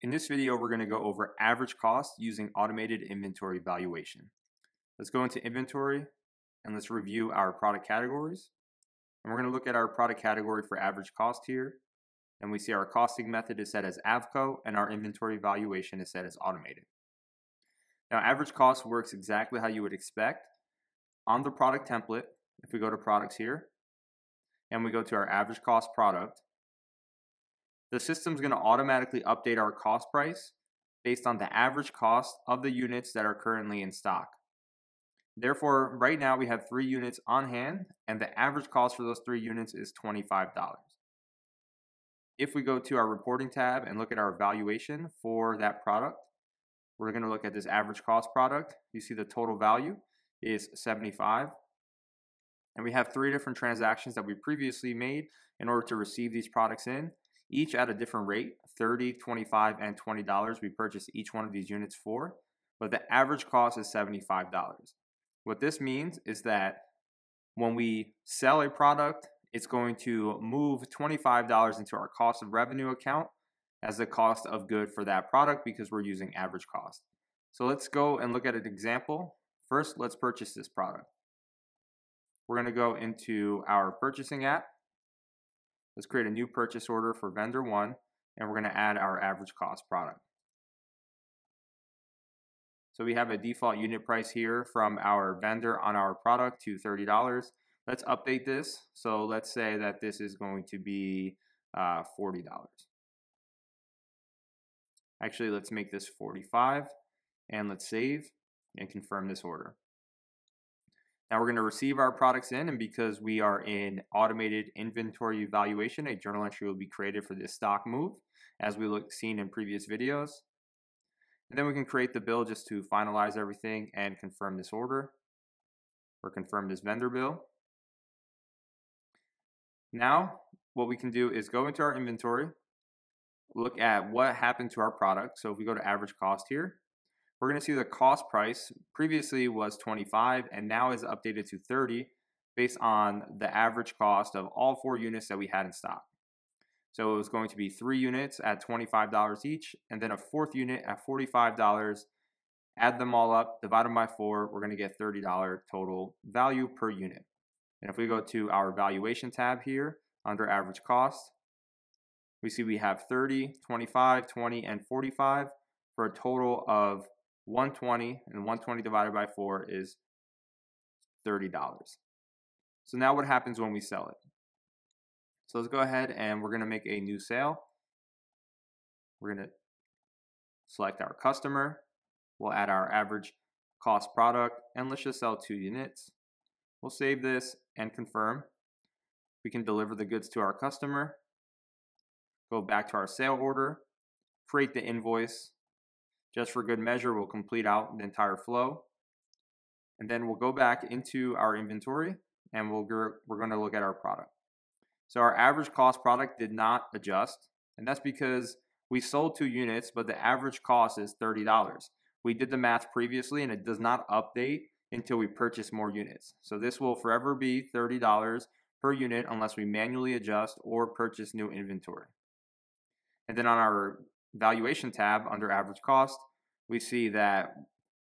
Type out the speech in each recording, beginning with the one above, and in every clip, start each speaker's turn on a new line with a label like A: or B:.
A: In this video, we're going to go over average cost using automated inventory valuation. Let's go into inventory and let's review our product categories. And we're going to look at our product category for average cost here. And we see our costing method is set as AVCO and our inventory valuation is set as automated. Now, average cost works exactly how you would expect. On the product template, if we go to products here and we go to our average cost product, the system's going to automatically update our cost price based on the average cost of the units that are currently in stock. Therefore, right now we have 3 units on hand and the average cost for those 3 units is $25. If we go to our reporting tab and look at our valuation for that product, we're going to look at this average cost product. You see the total value is 75. And we have 3 different transactions that we previously made in order to receive these products in, each at a different rate, $30, $25, and $20 we purchased each one of these units for, but the average cost is $75. What this means is that when we sell a product, it's going to move $25 into our cost of revenue account as the cost of good for that product because we're using average cost. So let's go and look at an example. First, let's purchase this product. We're going to go into our purchasing app. Let's create a new purchase order for vendor 1, and we're going to add our average cost product. So we have a default unit price here from our vendor on our product to $30. Let's update this. So let's say that this is going to be $40. Actually, let's make this $45 and let's save and confirm this order. Now we're going to receive our products in, and because we are in automated inventory evaluation, a journal entry will be created for this stock move as we seen in previous videos. And then we can create the bill just to finalize everything and confirm this order or confirm this vendor bill. Now what we can do is go into our inventory, look at what happened to our product. So if we go to average cost here, we're going to see the cost price previously was 25 and now is updated to 30 based on the average cost of all 4 units that we had in stock. So it was going to be 3 units at $25 each and then a 4th unit at $45. Add them all up, divide them by 4, we're going to get $30 total value per unit. And if we go to our valuation tab here under average cost, we see we have 30, 25, 20, and 45 for a total of 120, and 120 divided by 4 is $30. So now what happens when we sell it? So let's go ahead and we're going to make a new sale. We're going to select our customer. We'll add our average cost product and let's just sell 2 units. We'll save this and confirm. We can deliver the goods to our customer. Go back to our sale order, create the invoice. Just for good measure, we'll complete out the entire flow. And then we'll go back into our inventory and we're going to look at our product. So our average cost product did not adjust. And that's because we sold 2 units, but the average cost is $30. We did the math previously and it does not update until we purchase more units. So this will forever be $30 per unit unless we manually adjust or purchase new inventory. And then on our valuation tab under average cost, we see that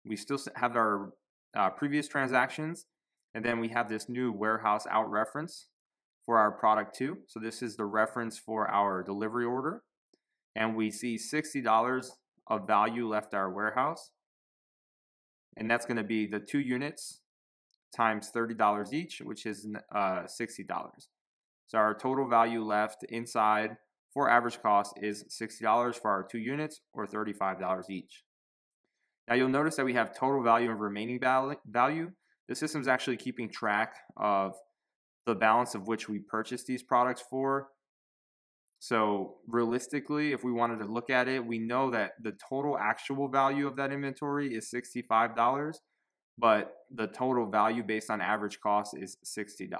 A: we still have our previous transactions, and then we have this new warehouse out reference for our product 2. So this is the reference for our delivery order, and we see $60 of value left our warehouse, and that's going to be the 2 units times $30 each, which is $60. So our total value left inside for average cost is $60 for our 2 units or $35 each. Now you'll notice that we have total value and remaining value. The system's actually keeping track of the balance of which we purchased these products for. So realistically, if we wanted to look at it, we know that the total actual value of that inventory is $65, but the total value based on average cost is $60.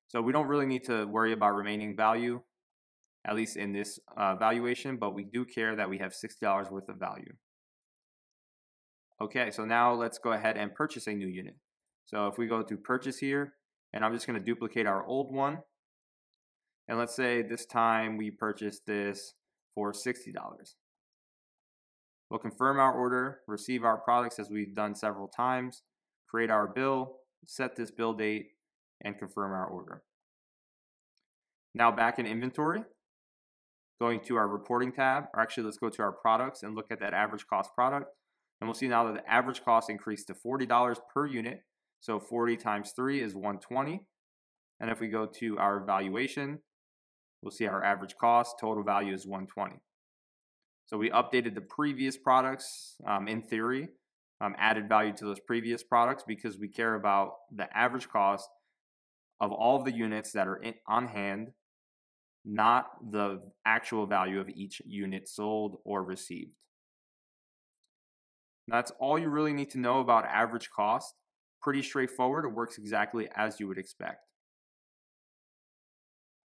A: So we don't really need to worry about remaining value, at least in this valuation, but we do care that we have $60 worth of value. Okay, so now let's go ahead and purchase a new unit. So if we go to purchase here, and I'm just going to duplicate our old one, and let's say this time we purchased this for $60. We'll confirm our order, receive our products as we've done several times, create our bill, set this bill date, and confirm our order. Now back in inventory, going to our reporting tab, or actually let's go to our products and look at that average cost product. And we'll see now that the average cost increased to $40 per unit. So 40 times 3 is 120. And if we go to our valuation, we'll see our average cost, total value is 120. So we updated the previous products, in theory, added value to those previous products because we care about the average cost of all of the units that are on hand, not the actual value of each unit sold or received. That's all you really need to know about average cost. Pretty straightforward. It works exactly as you would expect.